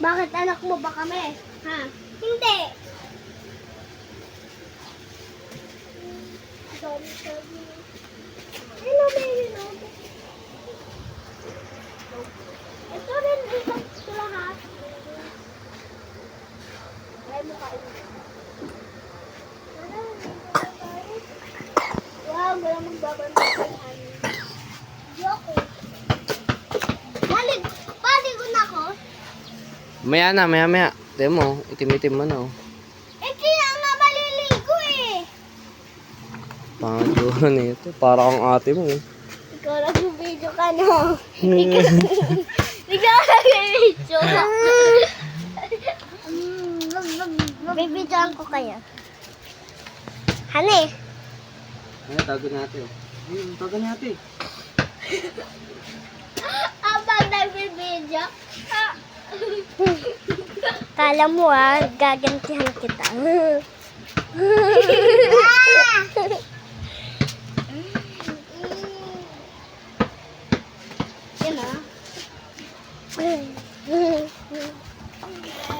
Bakit anak mo ba kami? Ha? Hindi. Sorry. Hello, baby. Ito rin, ito lahat. Ay, mukha ito. Wow, walang magbabantay sa amin. Joke. Paligo na ako. Maya na, maya. Tignan mo, itim-itim mo na. Oh. Eh, kaya nga maliligo eh. Pangaduhan nito. Para kang ate mo. Eh. Ikaw nag-video ka no. Ikaw nag-video ka. Bibidyoan ko kaya. Hane. Ay, tago natin. Tago natin. Abang nagbibidyo. Kala mo gagantihan kita. Yan